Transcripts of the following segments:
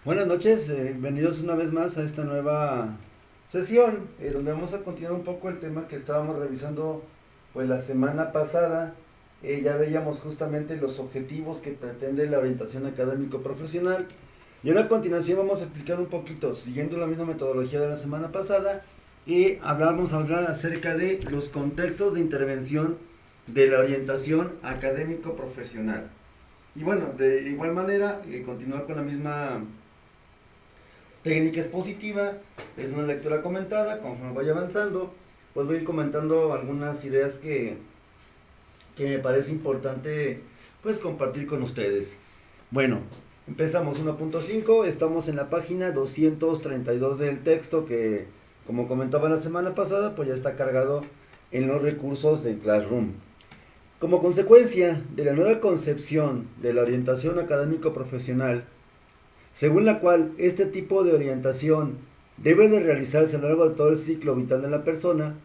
Buenas noches, bienvenidos una vez más a esta nueva sesión, donde vamos a continuar un poco el tema que estábamos revisando pues la semana pasada. Ya veíamos justamente los objetivos que pretende la orientación académico profesional, y ahora a continuación vamos a explicar un poquito, siguiendo la misma metodología de la semana pasada, y vamos a hablar acerca de los contextos de intervención de la orientación académico profesional. Y bueno, de igual manera, continuar con la misma técnica expositiva. Es una lectura comentada. Conforme vaya avanzando, pues voy a ir comentando algunas ideas que me parece importante pues compartir con ustedes. Bueno, empezamos 1.5, estamos en la página 232 del texto que, como comentaba la semana pasada, pues ya está cargado en los recursos de Classroom. Como consecuencia de la nueva concepción de la orientación académico profesional, según la cual este tipo de orientación debe de realizarse a lo largo de todo el ciclo vital de la persona,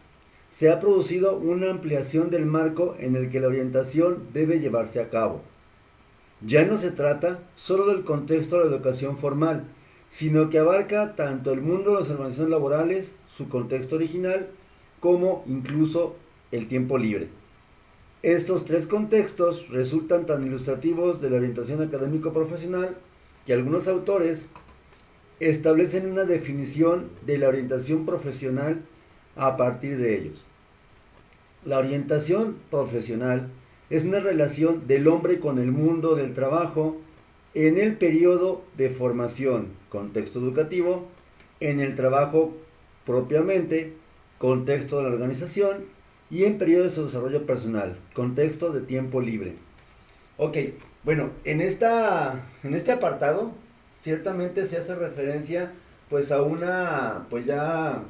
se ha producido una ampliación del marco en el que la orientación debe llevarse a cabo. Ya no se trata solo del contexto de la educación formal, sino que abarca tanto el mundo de las organizaciones laborales, su contexto original, como incluso el tiempo libre. Estos tres contextos resultan tan ilustrativos de la orientación académico-profesional que algunos autores establecen una definición de la orientación profesional a partir de ellos. La orientación profesional es una relación del hombre con el mundo del trabajo en el periodo de formación, contexto educativo, en el trabajo propiamente, contexto de la organización, y en periodo de su desarrollo personal, contexto de tiempo libre. Ok, bueno, en este apartado ciertamente se hace referencia pues a una, pues ya,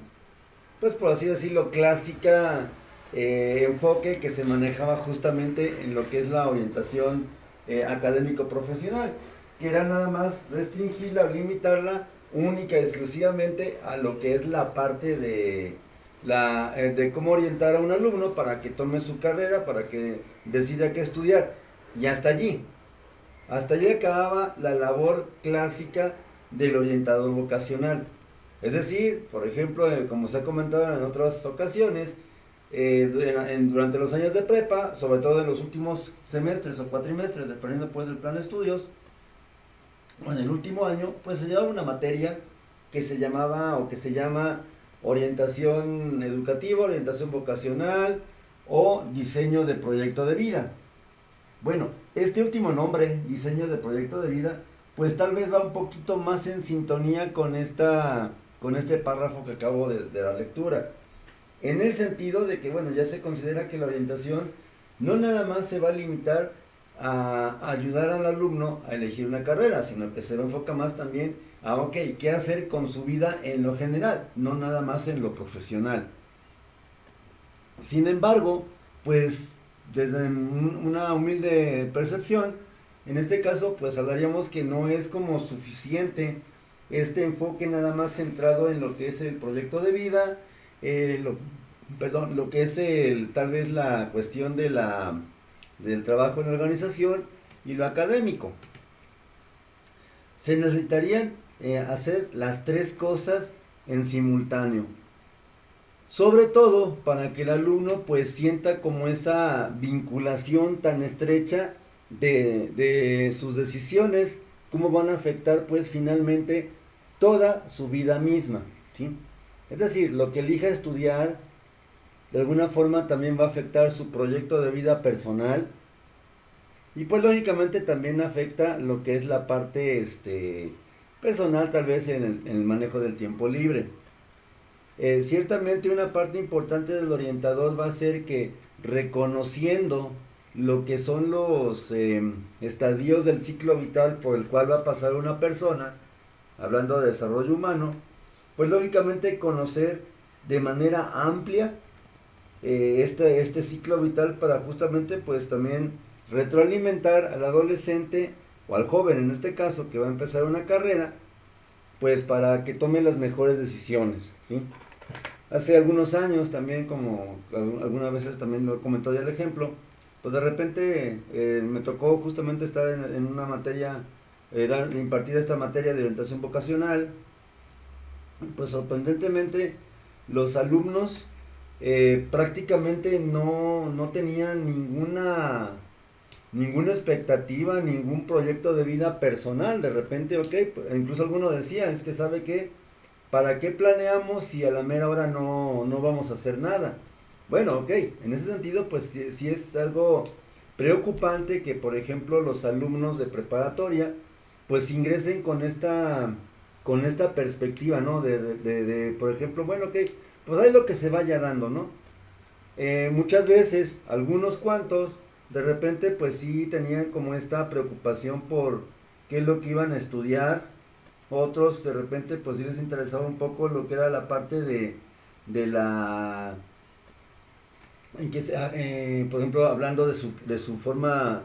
pues por así decirlo, clásica enfoque que se manejaba justamente en lo que es la orientación académico-profesional, que era nada más restringirla o limitarla única y exclusivamente a lo que es la parte de cómo orientar a un alumno para que tome su carrera, para que decida qué estudiar. Y hasta allí. Hasta allí acababa la labor clásica del orientador vocacional. Es decir, por ejemplo, como se ha comentado en otras ocasiones, durante los años de prepa, sobre todo en los últimos semestres o cuatrimestres, dependiendo pues del plan de estudios, o en el último año, pues se llevaba una materia que se llamaba o que se llama orientación educativa, orientación vocacional o diseño de proyecto de vida. Bueno, este último nombre, diseño de proyecto de vida, pues tal vez va un poquito más en sintonía con este párrafo que acabo de la lectura. En el sentido de que, bueno, ya se considera que la orientación no nada más se va a limitar a ayudar al alumno a elegir una carrera, sino que se lo enfoca más también a, ok, qué hacer con su vida en lo general, no nada más en lo profesional. Sin embargo, pues desde una humilde percepción, en este caso pues hablaríamos que no es como suficiente este enfoque nada más centrado en lo que es el proyecto de vida, lo que es tal vez la cuestión del trabajo en la organización y lo académico. Se necesitarían hacer las tres cosas en simultáneo. Sobre todo para que el alumno pues sienta como esa vinculación tan estrecha de sus decisiones, cómo van a afectar pues finalmente toda su vida misma, ¿sí? Es decir, lo que elija estudiar de alguna forma también va a afectar su proyecto de vida personal y pues lógicamente también afecta lo que es la parte personal tal vez en el manejo del tiempo libre. Ciertamente una parte importante del orientador va a ser que reconociendo lo que son los estadios del ciclo vital por el cual va a pasar una persona, hablando de desarrollo humano, pues lógicamente conocer de manera amplia este ciclo vital para justamente pues también retroalimentar al adolescente o al joven en este caso que va a empezar una carrera, pues para que tome las mejores decisiones, ¿sí? Hace algunos años también, como algunas veces también lo he comentado ya el ejemplo, pues de repente me tocó justamente estar en una materia era impartida esta materia de orientación vocacional, pues sorprendentemente los alumnos prácticamente no tenían ninguna expectativa, ningún proyecto de vida personal. De repente, ok, incluso alguno decía, es que sabe que, ¿para qué planeamos si a la mera hora no vamos a hacer nada? Bueno, ok, en ese sentido, pues sí es algo preocupante que, por ejemplo, los alumnos de preparatoria, pues ingresen con esta perspectiva, ¿no? Por ejemplo, bueno, ok, pues hay lo que se vaya dando, ¿no? Muchas veces, algunos cuantos, de repente, pues sí tenían como esta preocupación por qué es lo que iban a estudiar. Otros, de repente, pues sí les interesaba un poco lo que era la parte de la en que por ejemplo, hablando de su forma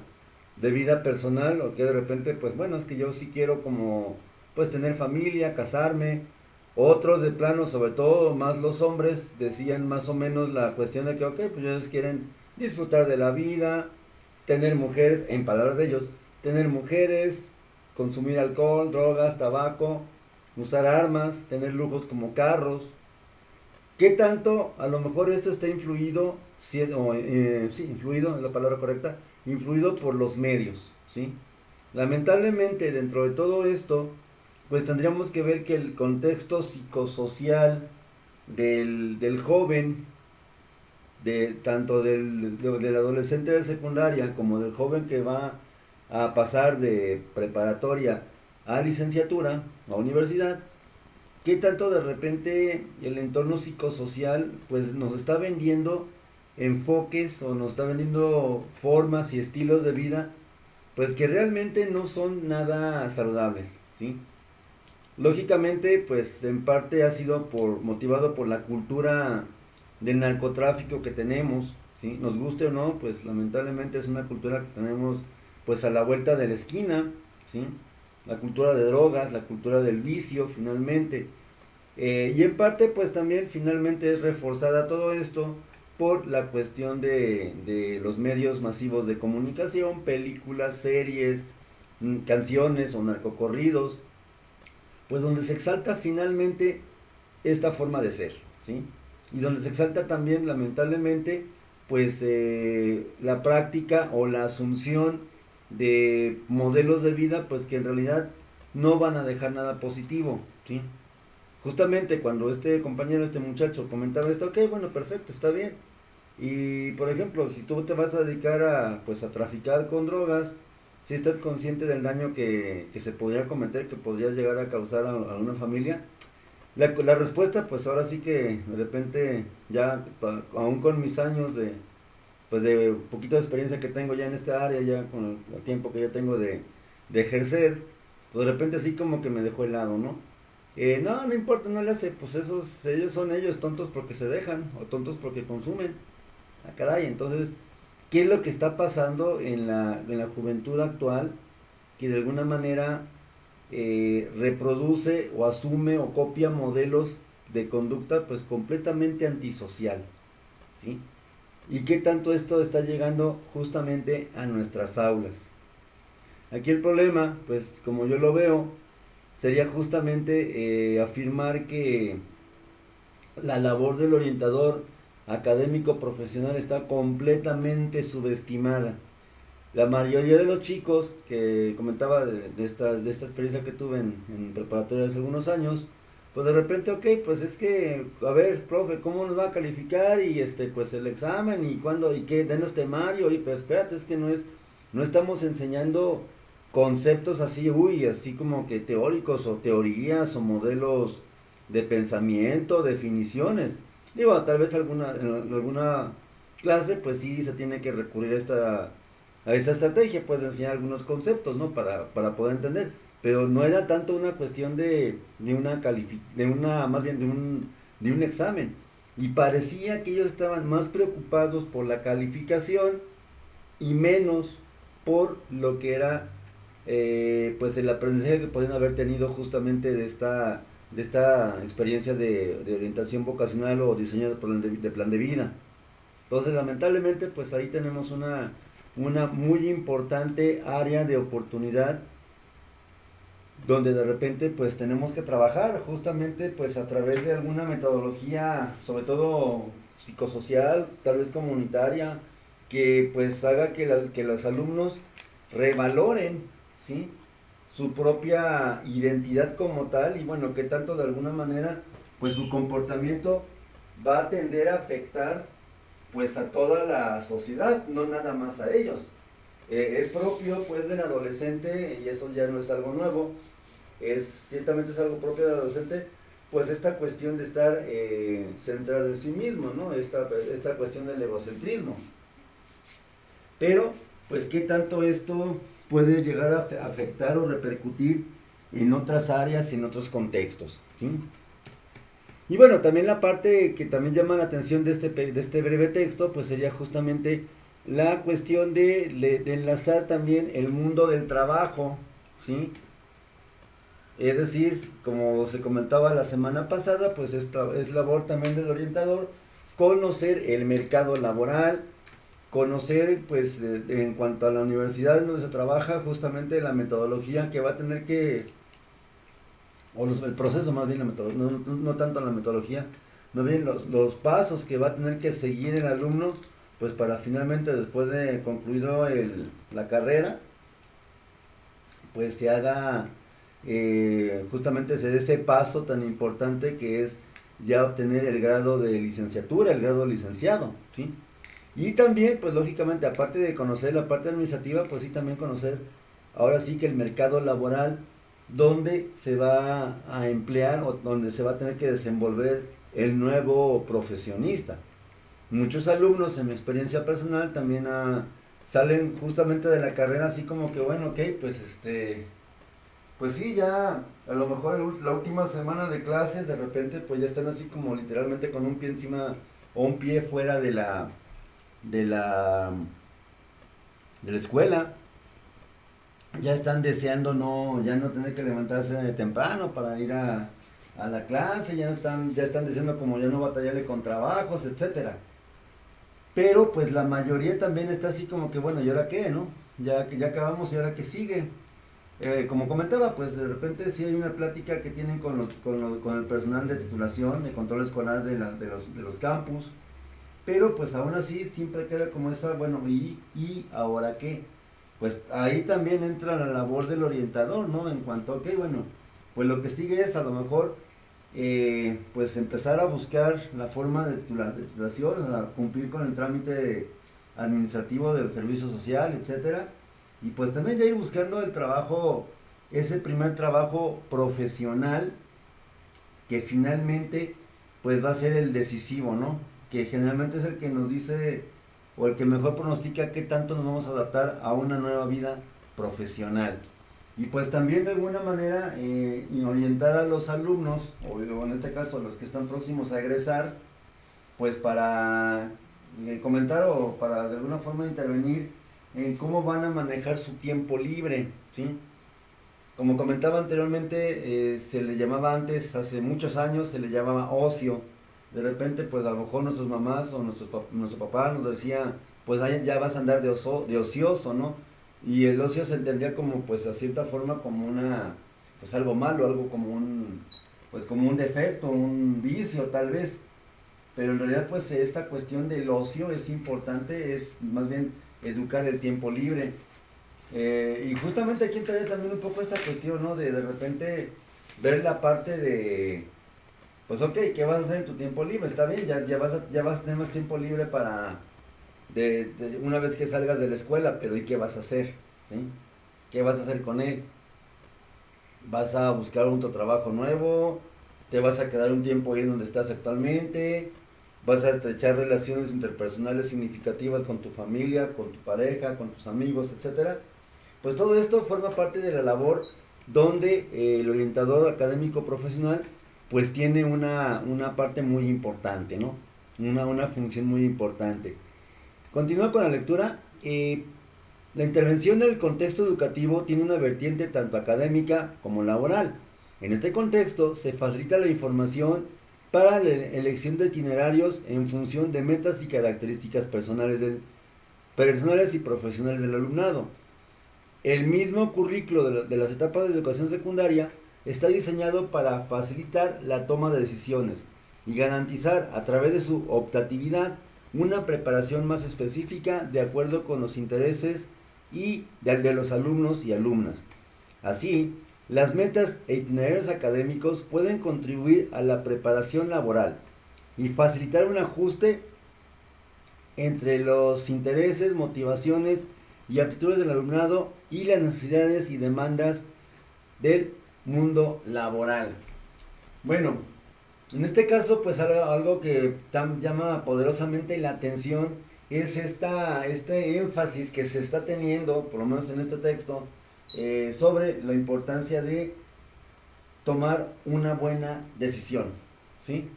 de vida personal, o que de repente, pues bueno, es que yo sí quiero como, pues tener familia, casarme. Otros de plano, sobre todo más los hombres, decían más o menos la cuestión de que, ok, pues ellos quieren disfrutar de la vida, tener mujeres, en palabras de ellos, tener mujeres, consumir alcohol, drogas, tabaco, usar armas, tener lujos como carros. ¿Qué tanto a lo mejor esto está influido, sí, influido es la palabra correcta, influido por los medios, ¿sí? Lamentablemente dentro de todo esto, pues tendríamos que ver que el contexto psicosocial del joven, tanto del adolescente de secundaria como del joven que va a pasar de preparatoria a licenciatura, a universidad, ¿qué tanto de repente el entorno psicosocial pues nos está vendiendo enfoques o nos está vendiendo formas y estilos de vida pues que realmente no son nada saludables, ¿sí? Lógicamente, pues en parte ha sido motivado por la cultura del narcotráfico que tenemos, ¿sí? Nos guste o no, pues lamentablemente es una cultura que tenemos pues a la vuelta de la esquina, ¿sí? La cultura de drogas, la cultura del vicio, finalmente. Y en parte, pues también finalmente es reforzada todo esto por la cuestión de los medios masivos de comunicación, películas, series, canciones o narcocorridos, pues donde se exalta finalmente esta forma de ser, ¿sí? Y donde se exalta también, lamentablemente, pues la práctica o la asunción de modelos de vida, pues que en realidad no van a dejar nada positivo, ¿sí? Justamente cuando este compañero, este muchacho comentaba esto, ok, bueno, perfecto, está bien. Y por ejemplo, si tú te vas a dedicar pues a traficar con drogas, si estás consciente del daño que se podría cometer, que podrías llegar a causar a una familia, la respuesta, pues ahora sí que de repente, ya aún con mis años pues de poquito de experiencia que tengo ya en esta área, ya con el tiempo que ya tengo de ejercer, pues de repente así como que me dejó helado, ¿no? No importa, no le hace, pues ellos son ellos, tontos porque se dejan, o tontos porque consumen. Ah, caray, entonces, ¿qué es lo que está pasando en la juventud actual que de alguna manera reproduce o asume o copia modelos de conducta pues completamente antisocial, ¿sí? ¿Y qué tanto esto está llegando justamente a nuestras aulas? Aquí el problema, pues como yo lo veo, sería justamente afirmar que la labor del orientador académico profesional está completamente subestimada. La mayoría de los chicos que comentaba de esta experiencia que tuve en preparatoria hace algunos años, pues de repente, ok, pues es que, a ver, profe, ¿cómo nos va a calificar? Y pues el examen, y cuándo, y qué, denos temario, y pero espérate, es que no estamos enseñando conceptos así, uy, así como que teóricos, o teorías, o modelos de pensamiento, definiciones. Digo, tal vez en alguna clase, pues sí se tiene que recurrir a esta estrategia, pues de enseñar algunos conceptos, ¿no? Para poder entender. Pero no era tanto una cuestión más bien de un examen. Y parecía que ellos estaban más preocupados por la calificación y menos por lo que era pues el aprendizaje que podían haber tenido justamente de esta experiencia de orientación vocacional o diseño de plan de vida. Entonces, lamentablemente, pues ahí tenemos una muy importante área de oportunidad donde de repente pues tenemos que trabajar justamente pues a través de alguna metodología, sobre todo psicosocial, tal vez comunitaria, que pues haga que los alumnos revaloren, ¿sí?, su propia identidad como tal, y bueno, que tanto de alguna manera pues su comportamiento va a tender a afectar pues a toda la sociedad, no nada más a ellos. Es propio pues del adolescente, y eso ya no es algo nuevo, ciertamente es algo propio del adolescente, pues esta cuestión de estar centrado en sí mismo, ¿no? Esta cuestión del egocentrismo. Pero, pues, ¿qué tanto esto puede llegar a afectar o repercutir en otras áreas, en otros contextos? ¿Sí? Y bueno, también la parte que también llama la atención de este breve texto, pues sería justamente la cuestión de enlazar también el mundo del trabajo, ¿sí? Es decir, como se comentaba la semana pasada, pues esta es labor también del orientador conocer el mercado laboral, conocer pues en cuanto a la universidad donde se trabaja, justamente la metodología que va a tener que, el proceso más bien, no tanto la metodología, más bien los pasos que va a tener que seguir el alumno, pues para finalmente después de concluido la carrera, pues se haga justamente ese paso tan importante que es ya obtener el grado de licenciatura, el grado de licenciado, ¿sí? Y también, pues lógicamente, aparte de conocer la parte administrativa, pues sí también conocer ahora sí que el mercado laboral, donde se va a emplear o donde se va a tener que desenvolver el nuevo profesionista. Muchos alumnos, en mi experiencia personal, también salen justamente de la carrera así como que, bueno, ok, pues pues sí, ya a lo mejor la última semana de clases, de repente, pues ya están así como literalmente con un pie encima o un pie fuera de la, de la escuela. Ya están deseando ya no tener que levantarse temprano para ir a la clase, ya están deseando como ya no batallarle con trabajos, etcétera. Pero pues la mayoría también está así como que, bueno, ¿y ahora qué, no? Ya que ya acabamos, ¿y ahora qué sigue? Como comentaba, pues de repente sí hay una plática que tienen con el personal de titulación, de control escolar de los campus, pero pues aún así siempre queda como esa, bueno, ¿y ahora qué? Pues ahí también entra la labor del orientador, ¿no? En cuanto a, ok, bueno, pues lo que sigue es a lo mejor, pues empezar a buscar la forma de titulación, a cumplir con el trámite administrativo del servicio social, etcétera, y pues también ya ir buscando el trabajo, ese primer trabajo profesional que finalmente pues va a ser el decisivo, ¿no? Que generalmente es el que nos dice o el que mejor pronostica qué tanto nos vamos a adaptar a una nueva vida profesional. Y pues también de alguna manera y orientar a los alumnos, o en este caso a los que están próximos a egresar, pues para comentar o para de alguna forma intervenir en cómo van a manejar su tiempo libre, ¿sí? Como comentaba anteriormente, se le llamaba antes, hace muchos años, se le llamaba ocio. De repente, pues a lo mejor nuestras mamás o nuestro papá nos decía, pues ya vas a andar de ocioso, ¿no? Y el ocio se entendía como, pues a cierta forma, como pues algo malo, algo pues como un defecto, un vicio tal vez. Pero en realidad, pues esta cuestión del ocio es importante, es más bien educar el tiempo libre. Y justamente aquí entraría también un poco esta cuestión, ¿no? De repente ver la parte de, pues ok, ¿qué vas a hacer en tu tiempo libre? Está bien, ya vas a tener más tiempo libre una vez que salgas de la escuela, pero ¿y qué vas a hacer? ¿Sí? ¿Qué vas a hacer con él? ¿Vas a buscar otro trabajo nuevo? ¿Te vas a quedar un tiempo ahí donde estás actualmente? ¿Vas a estrechar relaciones interpersonales significativas con tu familia, con tu pareja, con tus amigos, etcétera? Pues todo esto forma parte de la labor donde el orientador académico profesional pues tiene una parte muy importante, ¿no? Una función muy importante. Continúa con la lectura. La intervención del contexto educativo tiene una vertiente tanto académica como laboral. En este contexto se facilita la información para la elección de itinerarios en función de metas y características personales y profesionales del alumnado. El mismo currículo de las etapas de educación secundaria está diseñado para facilitar la toma de decisiones y garantizar a través de su optatividad una preparación más específica de acuerdo con los intereses y de los alumnos y alumnas. Así, las metas e itinerarios académicos pueden contribuir a la preparación laboral y facilitar un ajuste entre los intereses, motivaciones y aptitudes del alumnado y las necesidades y demandas del mundo laboral. Bueno, en este caso, pues algo que llama poderosamente la atención es este énfasis que se está teniendo, por lo menos en este texto, sobre la importancia de tomar una buena decisión, ¿sí?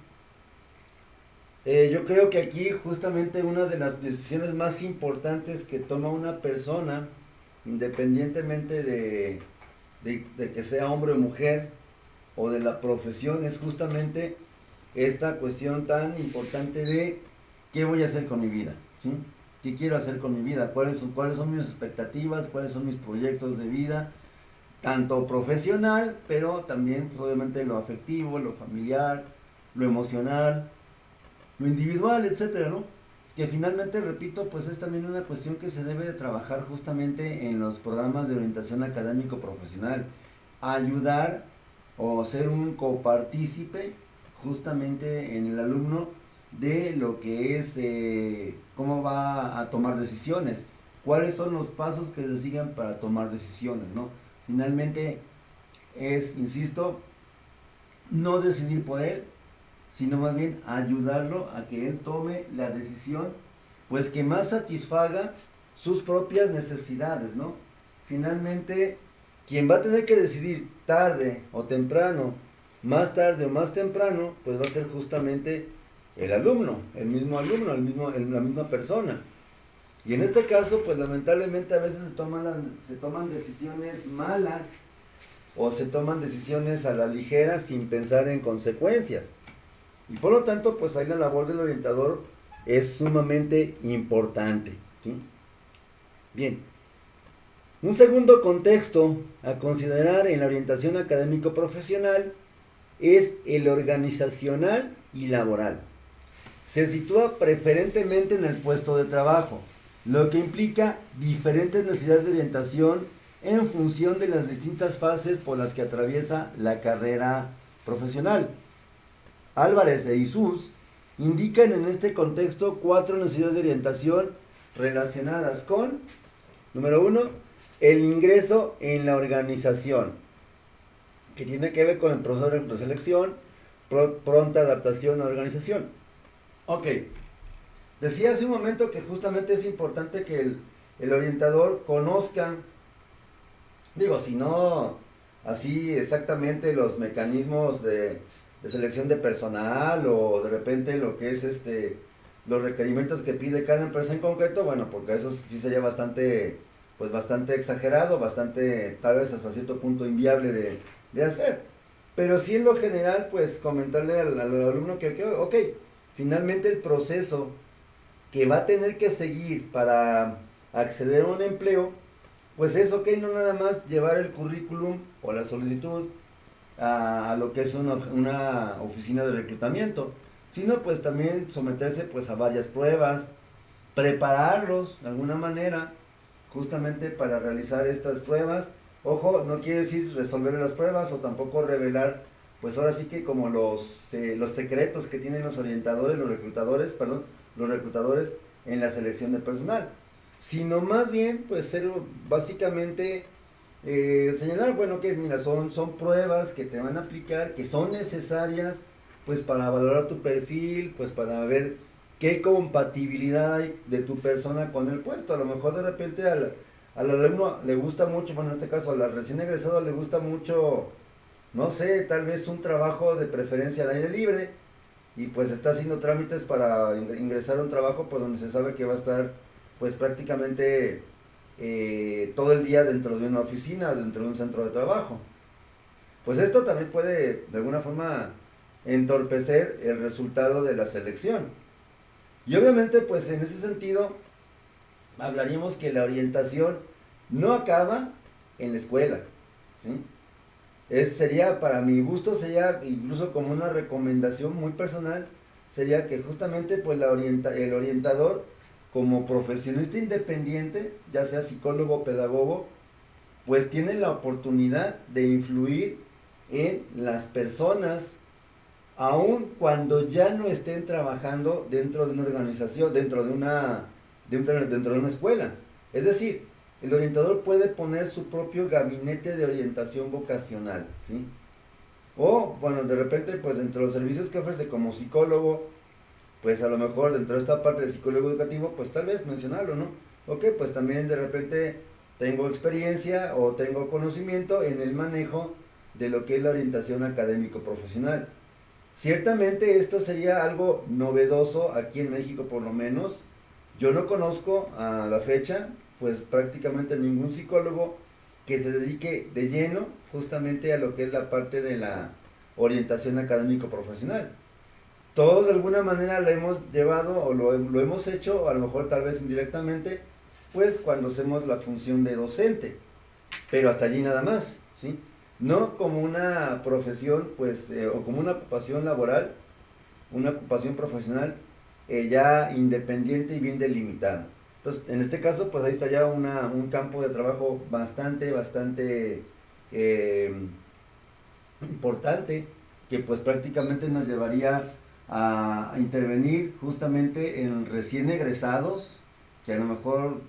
Yo creo que aquí justamente una de las decisiones más importantes que toma una persona, independientemente de que sea hombre o mujer, o de la profesión, es justamente esta cuestión tan importante de qué voy a hacer con mi vida, ¿sí? ¿Qué quiero hacer con mi vida? ¿Cuáles son mis expectativas? ¿Cuáles son mis proyectos de vida? Tanto profesional, pero también pues, obviamente lo afectivo, lo familiar, lo emocional, lo individual, etcétera, ¿no? Que finalmente, repito, pues es también una cuestión que se debe de trabajar justamente en los programas de orientación académico profesional. Ayudar o ser un copartícipe justamente en el alumno de lo que es cómo va a tomar decisiones, cuáles son los pasos que se sigan para tomar decisiones, ¿no? Finalmente es, insisto, no decidir por él, sino más bien ayudarlo a que él tome la decisión pues que más satisfaga sus propias necesidades, ¿no? Finalmente, quien va a tener que decidir tarde o temprano, más tarde o más temprano, pues va a ser justamente el alumno, la misma persona. Y en este caso, pues lamentablemente a veces se toman decisiones malas o se toman decisiones a la ligera sin pensar en consecuencias. Y por lo tanto, pues ahí la labor del orientador es sumamente importante, ¿sí? Bien, un segundo contexto a considerar en la orientación académico-profesional es el organizacional y laboral. Se sitúa preferentemente en el puesto de trabajo, lo que implica diferentes necesidades de orientación en función de las distintas fases por las que atraviesa la carrera profesional. Álvarez e Isús indican en este contexto 4 necesidades de orientación relacionadas con, número 1, el ingreso en la organización, que tiene que ver con el proceso de selección, pronta adaptación a la organización. Ok, decía hace un momento que justamente es importante que el orientador conozca, digo, si no así exactamente los mecanismos de selección de personal o de repente lo que es los requerimientos que pide cada empresa en concreto, bueno, porque eso sí sería bastante exagerado, bastante tal vez hasta cierto punto inviable de hacer. Pero sí en lo general, pues comentarle al alumno que ok, finalmente el proceso que va a tener que seguir para acceder a un empleo, pues es ok, no nada más llevar el currículum o la solicitud a lo que es una oficina de reclutamiento, sino pues también someterse pues a varias pruebas, prepararlos de alguna manera justamente para realizar estas pruebas. Ojo, no quiere decir resolver las pruebas o tampoco revelar pues ahora sí que como los secretos que tienen los orientadores, los reclutadores en la selección de personal, sino más bien pues ser básicamente señalar, bueno, que mira, son pruebas que te van a aplicar, que son necesarias, pues para valorar tu perfil, pues para ver qué compatibilidad hay de tu persona con el puesto. A lo mejor de repente al alumno le gusta mucho, bueno, en este caso al recién egresado le gusta mucho, no sé, tal vez un trabajo de preferencia al aire libre, y pues está haciendo trámites para ingresar a un trabajo pues donde se sabe que va a estar pues prácticamente todo el día dentro de una oficina, dentro de un centro de trabajo. Pues esto también puede de alguna forma entorpecer el resultado de la selección. Y obviamente pues en ese sentido hablaríamos que la orientación no acaba en la escuela, ¿sí? Sería, para mi gusto, sería incluso como una recomendación muy personal, sería que justamente pues el orientador como profesionista independiente, ya sea psicólogo o pedagogo, pues tiene la oportunidad de influir en las personas, aun cuando ya no estén trabajando dentro de una organización, dentro de una escuela. Es decir, el orientador puede poner su propio gabinete de orientación vocacional, ¿sí? O, bueno, de repente, pues dentro de los servicios que ofrece como psicólogo, pues a lo mejor dentro de esta parte del psicólogo educativo, pues tal vez mencionarlo, ¿no? Ok, pues también de repente tengo experiencia o tengo conocimiento en el manejo de lo que es la orientación académico profesional. Ciertamente esto sería algo novedoso aquí en México por lo menos. Yo no conozco a la fecha pues prácticamente ningún psicólogo que se dedique de lleno justamente a lo que es la parte de la orientación académico profesional. Todos de alguna manera lo hemos llevado o lo hemos hecho, a lo mejor tal vez indirectamente, pues cuando hacemos la función de docente, pero hasta allí nada más, ¿sí? No como una profesión, pues, o como una ocupación laboral, una ocupación profesional ya independiente y bien delimitada. Entonces, en este caso, pues ahí está ya un campo de trabajo bastante eh, importante, que pues prácticamente nos llevaría a intervenir justamente en recién egresados, que a lo mejor,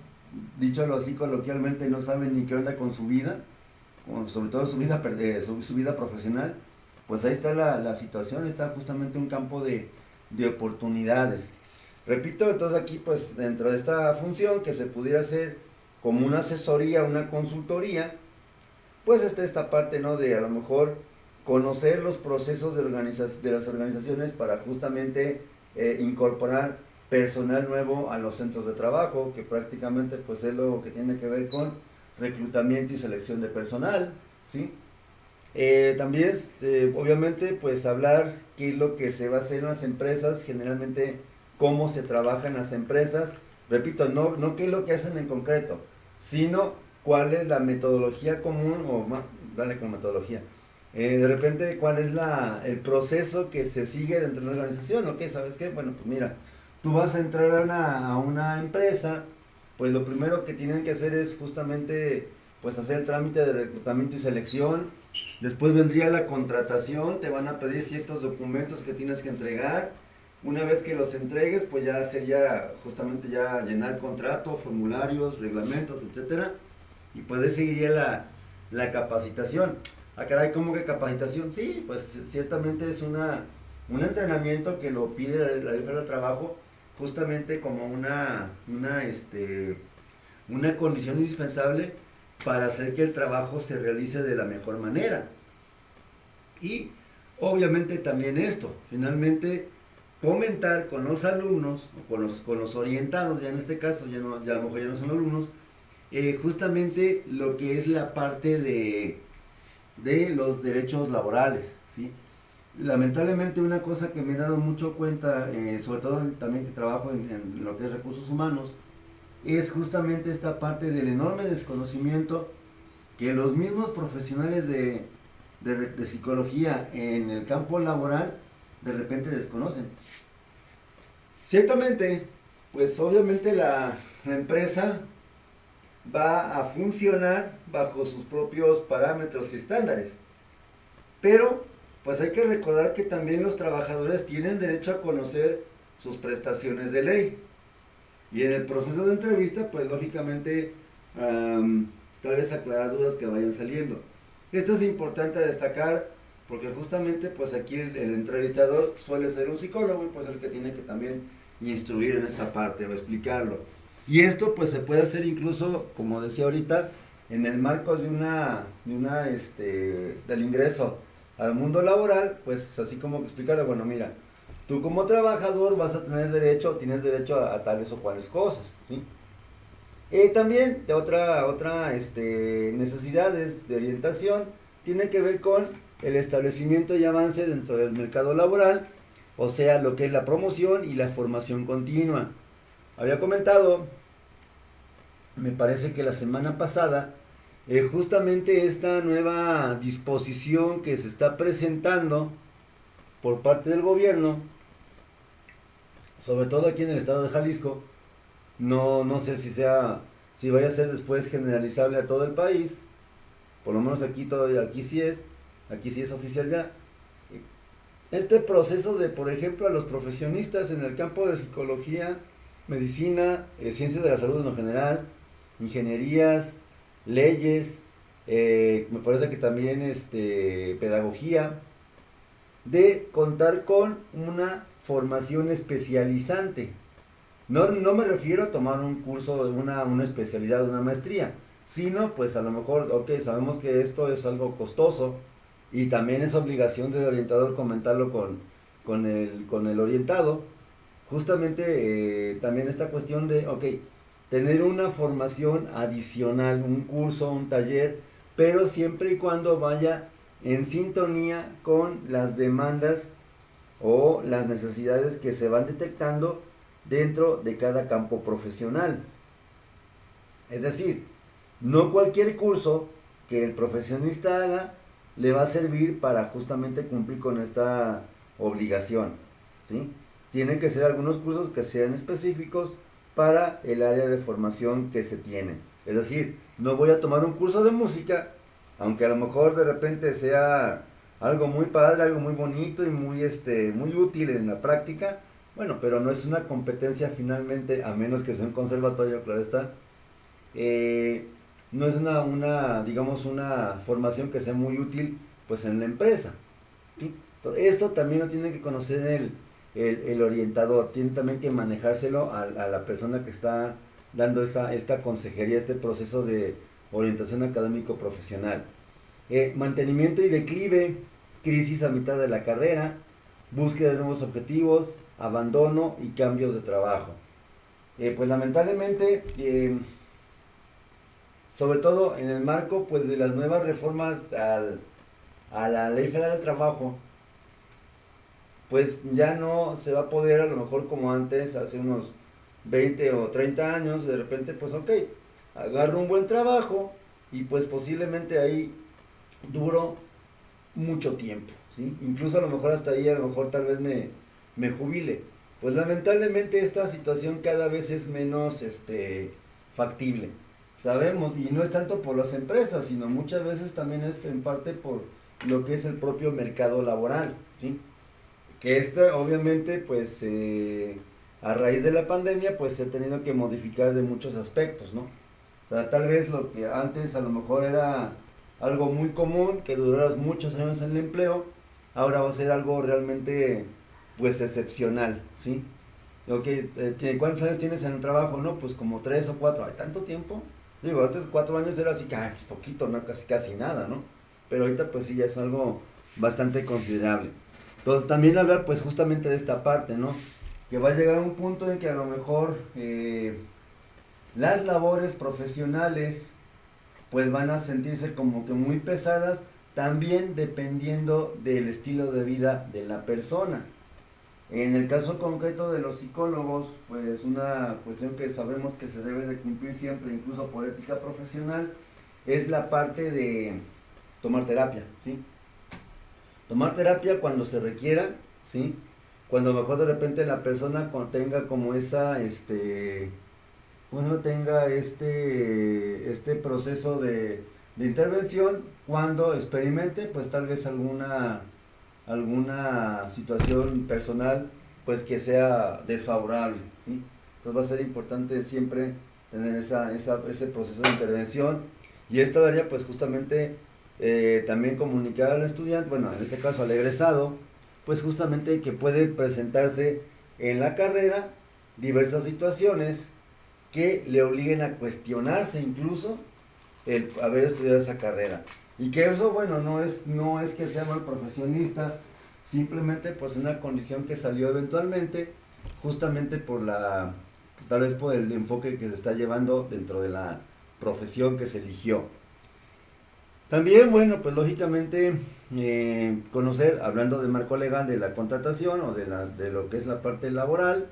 dicho así coloquialmente, no saben ni qué onda con su vida, sobre todo su vida profesional. Pues ahí está la situación, está justamente un campo de oportunidades. Repito, entonces aquí pues dentro de esta función que se pudiera hacer como una asesoría, una consultoría, pues está esta parte, ¿no? De a lo mejor conocer los procesos de las organizaciones para justamente incorporar personal nuevo a los centros de trabajo, que prácticamente pues es lo que tiene que ver con reclutamiento y selección de personal, ¿sí? También, obviamente, pues hablar qué es lo que se va a hacer en las empresas, generalmente cómo se trabaja en las empresas. Repito, no qué es lo que hacen en concreto, sino cuál es la metodología común, dale con metodología. De repente, cuál es el proceso que se sigue dentro de la organización, ¿ok? ¿Sabes qué? Bueno, pues mira, tú vas a entrar a una empresa, pues lo primero que tienen que hacer es justamente pues hacer el trámite de reclutamiento y selección. Después vendría la contratación, te van a pedir ciertos documentos que tienes que entregar. Una vez que los entregues, pues ya sería justamente ya llenar contrato, formularios, reglamentos, etcétera. Y pues de seguiría la capacitación. Ah, caray, ¿cómo que capacitación? Sí, pues ciertamente es un entrenamiento que lo pide la Ley Federal del Trabajo justamente como una condición indispensable para hacer que el trabajo se realice de la mejor manera. Y obviamente también esto, finalmente comentar con los alumnos, o con los orientados, ya en este caso, ya a lo mejor ya no son alumnos, justamente lo que es la parte de los derechos laborales, ¿sí? Lamentablemente una cosa que me he dado mucho cuenta, sobre todo también que trabajo en lo que es recursos humanos, es justamente esta parte del enorme desconocimiento que los mismos profesionales de psicología en el campo laboral de repente desconocen. Ciertamente, pues obviamente la empresa va a funcionar bajo sus propios parámetros y estándares, pero pues hay que recordar que también los trabajadores tienen derecho a conocer sus prestaciones de ley. Y en el proceso de entrevista, pues lógicamente, tal vez aclarar dudas que vayan saliendo. Esto es importante destacar porque justamente pues aquí el entrevistador suele ser un psicólogo y pues el que tiene que también instruir en esta parte o explicarlo. Y esto pues se puede hacer incluso, como decía ahorita, en el marco del ingreso al mundo laboral, pues así como explicarle, bueno, mira, tú como trabajador vas a tener derecho, tienes derecho a tales o cuales cosas, ¿sí? También de otra necesidades de orientación tiene que ver con el establecimiento y avance dentro del mercado laboral, o sea, lo que es la promoción y la formación continua. Había comentado me parece que la semana pasada, justamente esta nueva disposición que se está presentando por parte del gobierno, sobre todo aquí en el estado de Jalisco, no sé si vaya a ser después generalizable a todo el país, por lo menos aquí todavía, aquí sí es oficial ya. Este proceso de, por ejemplo, a los profesionistas en el campo de psicología, medicina, ciencias de la salud en lo general, ingenierías, leyes, me parece que también pedagogía, de contar con una formación especializante. No me refiero a tomar un curso, una especialidad, una maestría, sino pues a lo mejor, ok, sabemos que esto es algo costoso y también es obligación del orientador comentarlo con el orientado. Justamente también esta cuestión de, ok, tener una formación adicional, un curso, un taller, pero siempre y cuando vaya en sintonía con las demandas o las necesidades que se van detectando dentro de cada campo profesional. Es decir, no cualquier curso que el profesionista haga le va a servir para justamente cumplir con esta obligación, ¿sí? Tienen que ser algunos cursos que sean específicos para el área de formación que se tiene. Es decir, no voy a tomar un curso de música, aunque a lo mejor de repente sea algo muy padre, algo muy bonito y muy útil en la práctica, bueno, pero no es una competencia finalmente, a menos que sea un conservatorio, claro está. eh, no es digamos, una formación que sea muy útil pues en la empresa, ¿sí? Esto también lo tiene que conocer el orientador, tiene también que manejárselo a la persona que está dando esta consejería, este proceso de orientación académico profesional. Mantenimiento y declive, crisis a mitad de la carrera, búsqueda de nuevos objetivos, abandono y cambios de trabajo. Pues lamentablemente, sobre todo en el marco pues de las nuevas reformas a la Ley Federal del Trabajo, pues ya no se va a poder a lo mejor como antes, hace unos 20 o 30 años, de repente pues ok, agarro un buen trabajo y pues posiblemente ahí duro mucho tiempo, ¿sí? Incluso a lo mejor hasta ahí, a lo mejor tal vez me jubile. Pues lamentablemente esta situación cada vez es menos factible. Sabemos, y no es tanto por las empresas, sino muchas veces también es en parte por lo que es el propio mercado laboral, ¿sí? Que obviamente pues a raíz de la pandemia pues se ha tenido que modificar de muchos aspectos, ¿no? O sea, tal vez lo que antes a lo mejor era algo muy común, que duraras muchos años en el empleo, ahora va a ser algo realmente pues excepcional, ¿sí? Ok, ¿cuántos años tienes en el trabajo? No, pues como 3 o 4. ¿Hay tanto tiempo? Digo, antes 4 años era así, pues poquito, ¿no? Casi nada, ¿no? Pero ahorita pues sí ya es algo bastante considerable. Entonces también hablar pues justamente de esta parte, ¿no? Que va a llegar a un punto en que a lo mejor las labores profesionales pues van a sentirse como que muy pesadas, también dependiendo del estilo de vida de la persona. En el caso concreto de los psicólogos, pues una cuestión que sabemos que se debe de cumplir siempre, incluso por ética profesional, es la parte de tomar terapia, ¿sí? Tomar terapia cuando se requiera, ¿sí? Cuando mejor de repente la persona tenga como ¿cómo se llama? Tenga este proceso de intervención, cuando experimente pues tal vez alguna situación personal pues que sea desfavorable, ¿sí? Entonces va a ser importante siempre tener ese proceso de intervención, y esto daría pues justamente también comunicar al estudiante, bueno, en este caso al egresado, pues justamente que puede presentarse en la carrera diversas situaciones que le obliguen a cuestionarse incluso el haber estudiado esa carrera. Y que eso, bueno, no es que sea mal profesionista, simplemente pues una condición que salió eventualmente, justamente tal vez por el enfoque que se está llevando dentro de la profesión que se eligió. También, bueno, pues lógicamente conocer, hablando del marco legal de la contratación o de lo que es la parte laboral,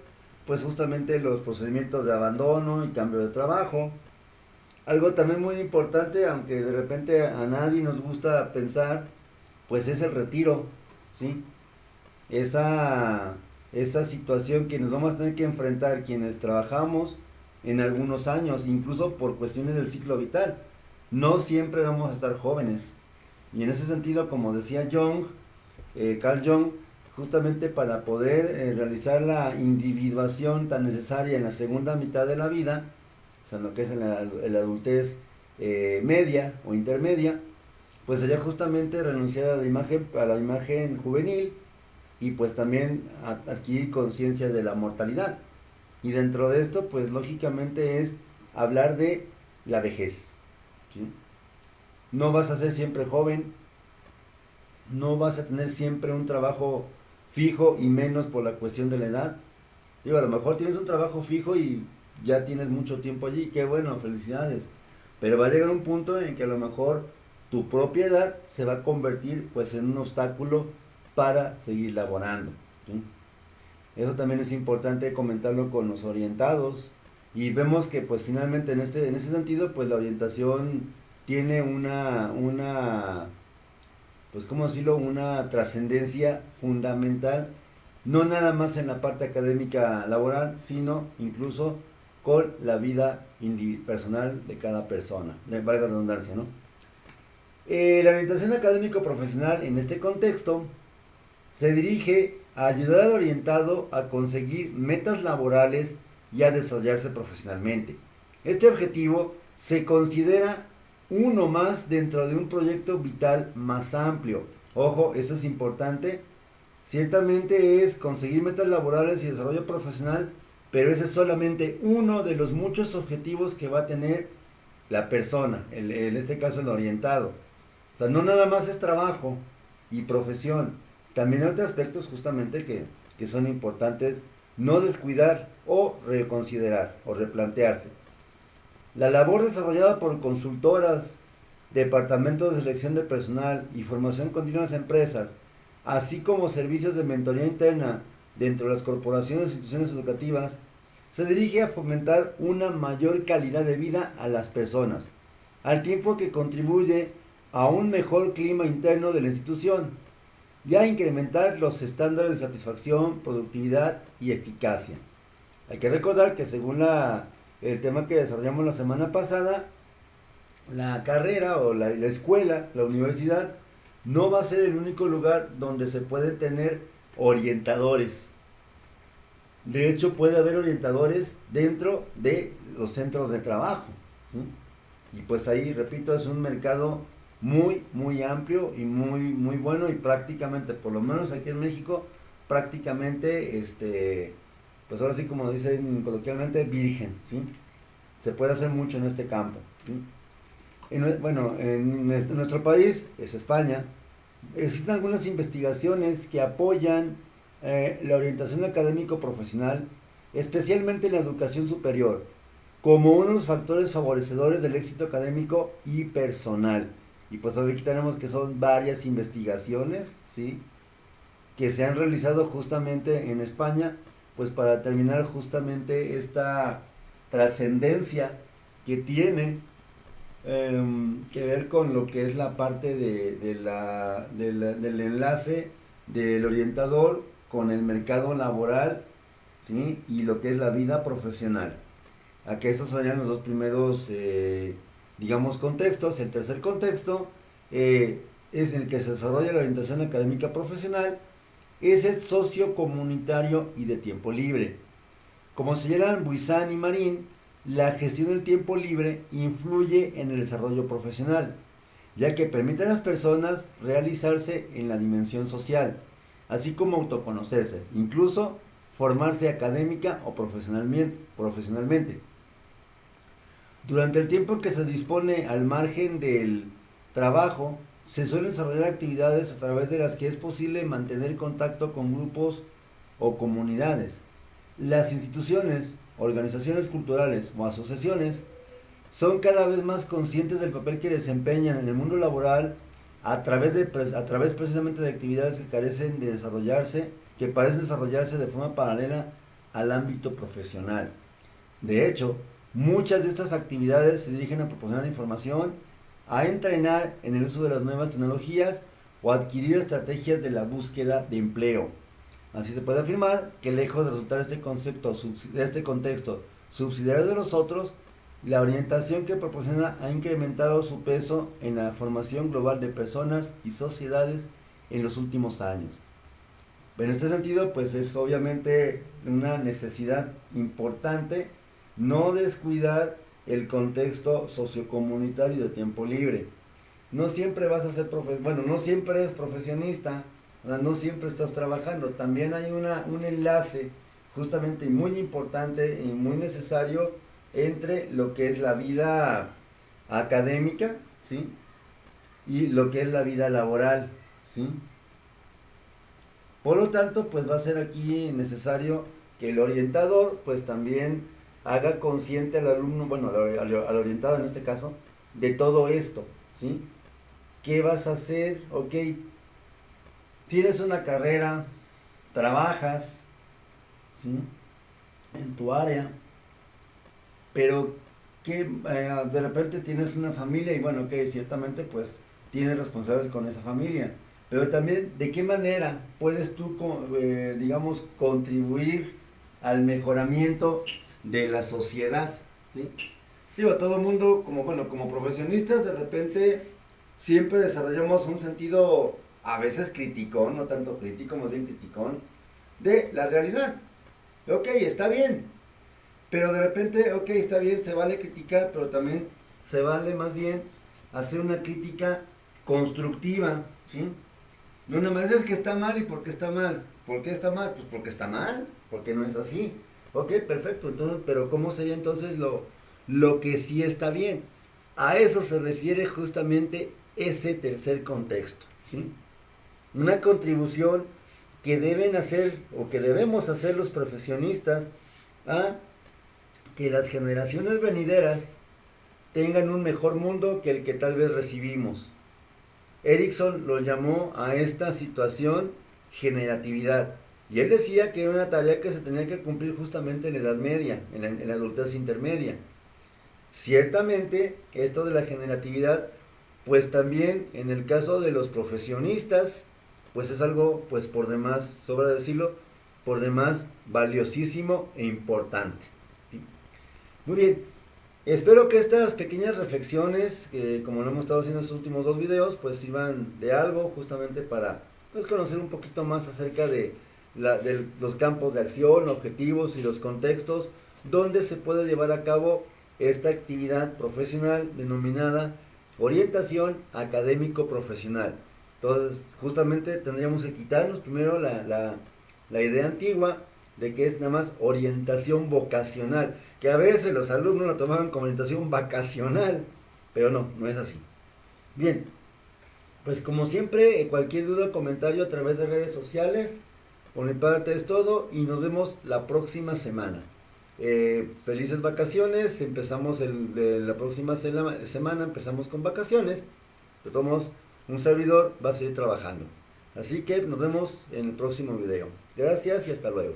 pues justamente los procedimientos de abandono y cambio de trabajo, Algo también muy importante, aunque de repente a nadie nos gusta pensar, pues es el retiro, ¿sí? Esa, esa situación que nos vamos a tener que enfrentar quienes trabajamos en algunos años, incluso por cuestiones del ciclo vital. No siempre vamos a estar jóvenes. Y en ese sentido, como decía Carl Jung, justamente para poder realizar la individuación tan necesaria en la segunda mitad de la vida, o sea, en lo que es en la adultez media o intermedia, pues sería justamente renunciar a la imagen juvenil y pues también adquirir conciencia de la mortalidad. Y dentro de esto, pues lógicamente es hablar de la vejez, ¿sí? No vas a ser siempre joven, no vas a tener siempre un trabajo fijo y menos por la cuestión de la edad. Digo, a lo mejor tienes un trabajo fijo y ya tienes mucho tiempo allí, qué bueno, felicidades. Pero va a llegar un punto en que a lo mejor tu propia edad se va a convertir pues en un obstáculo para seguir laborando, ¿sí? Eso también es importante comentarlo con los orientados y vemos que pues finalmente en ese sentido pues la orientación tiene pues cómo decirlo, una trascendencia fundamental, no nada más en la parte académica laboral, sino incluso con la vida personal de cada persona, de valga la redundancia, ¿no? La orientación académico-profesional en este contexto se dirige a ayudar al orientado a conseguir metas laborales y a desarrollarse profesionalmente. Este objetivo se considera uno más dentro de un proyecto vital más amplio. Ojo, eso es importante. Ciertamente es conseguir metas laborales y desarrollo profesional, pero ese es solamente uno de los muchos objetivos que va a tener la persona, en este caso el orientado. O sea, no nada más es trabajo y profesión, también hay otros aspectos justamente que son importantes no descuidar o reconsiderar o replantearse. La labor desarrollada por consultoras, departamentos de selección de personal y formación continua en las empresas, así como servicios de mentoría interna dentro de las corporaciones e instituciones educativas, se dirige a fomentar una mayor calidad de vida a las personas, al tiempo que contribuye a un mejor clima interno de la institución y a incrementar los estándares de satisfacción, productividad y eficacia. Hay que recordar que según el tema que desarrollamos la semana pasada, la carrera o la escuela, la universidad, no va a ser el único lugar donde se pueden tener orientadores. De hecho, puede haber orientadores dentro de los centros de trabajo, ¿sí? Y pues ahí, repito, es un mercado muy, muy amplio y muy, muy bueno y prácticamente, por lo menos aquí en México, prácticamente, pues ahora sí como dicen coloquialmente, virgen, ¿sí? Se puede hacer mucho en este campo, ¿sí? En nuestro país, es España, existen algunas investigaciones que apoyan la orientación académico-profesional, especialmente en la educación superior, como uno de los factores favorecedores del éxito académico y personal. Y pues aquí tenemos que son varias investigaciones, ¿sí?, que se han realizado justamente en España, pues para determinar justamente esta trascendencia que tiene que ver con lo que es la parte del enlace del orientador con el mercado laboral, ¿sí?, y lo que es la vida profesional. Aquí estos serían los dos primeros, digamos, contextos. El tercer contexto es en el que se desarrolla la orientación académica profesional, es el sociocomunitario y de tiempo libre. Como señalan Buizán y Marín, la gestión del tiempo libre influye en el desarrollo profesional, ya que permite a las personas realizarse en la dimensión social, así como autoconocerse, incluso formarse académica o profesionalmente. Durante el tiempo que se dispone al margen del trabajo, se suelen desarrollar actividades a través de las que es posible mantener contacto con grupos o comunidades. Las instituciones, organizaciones culturales o asociaciones son cada vez más conscientes del papel que desempeñan en el mundo laboral a través precisamente de actividades que parecen desarrollarse de forma paralela al ámbito profesional. De hecho, Muchas de estas actividades se dirigen a proporcionar información, a entrenar en el uso de las nuevas tecnologías o adquirir estrategias de la búsqueda de empleo. Así se puede afirmar que lejos de resultar este contexto subsidiario de los otros, la orientación que proporciona ha incrementado su peso en la formación global de personas y sociedades en los últimos años. En este sentido, pues es obviamente una necesidad importante no descuidar el contexto sociocomunitario de tiempo libre. No siempre vas a ser no siempre eres profesionista, o sea, no siempre estás trabajando. También hay un enlace justamente muy importante y muy necesario entre lo que es la vida académica, ¿sí? Y lo que es la vida laboral, ¿sí? Por lo tanto, pues va a ser aquí necesario que el orientador, pues también haga consciente al alumno, bueno, al orientado en este caso, de todo esto, ¿sí? ¿Qué vas a hacer? Ok, tienes una carrera, trabajas, ¿sí? En tu área, pero que de repente tienes una familia y bueno, que ciertamente pues tienes responsabilidades con esa familia, pero también de qué manera puedes tú, digamos, contribuir al mejoramiento de la sociedad, ¿sí? Digo, todo el mundo, como profesionistas, de repente siempre desarrollamos un sentido a veces criticón, no tanto crítico, más bien criticón, de la realidad. Ok, está bien, pero de repente, ok, está bien, se vale criticar, pero también se vale más bien hacer una crítica constructiva, ¿sí? No, nada más es que está mal y por qué está mal. ¿Por qué está mal? Pues porque está mal, porque no es así. Ok, perfecto, entonces, pero ¿cómo sería entonces lo que sí está bien? A eso se refiere justamente ese tercer contexto, ¿sí? Una contribución que deben hacer o que debemos hacer los profesionistas a que las generaciones venideras tengan un mejor mundo que el que tal vez recibimos. Erickson lo llamó a esta situación generatividad. Y él decía que era una tarea que se tenía que cumplir justamente en la edad media, en la adultez intermedia. Ciertamente, esto de la generatividad, pues también en el caso de los profesionistas, pues es algo, pues por demás, sobra decirlo, por demás valiosísimo e importante. ¿Sí? Muy bien, espero que estas pequeñas reflexiones, como lo hemos estado haciendo en estos últimos dos videos, pues sirvan de algo justamente para pues, conocer un poquito más acerca de los campos de acción, objetivos y los contextos donde se puede llevar a cabo esta actividad profesional denominada orientación académico profesional. Entonces, justamente tendríamos que quitarnos primero la idea antigua de que es nada más orientación vocacional, que a veces los alumnos lo tomaban como orientación vacacional, pero no, no es así. Bien, pues como siempre, cualquier duda o comentario a través de redes sociales. Por mi parte es todo y nos vemos la próxima semana. Felices vacaciones, empezamos la próxima semana, empezamos con vacaciones. De todos modos, un servidor va a seguir trabajando. Así que nos vemos en el próximo video. Gracias y hasta luego.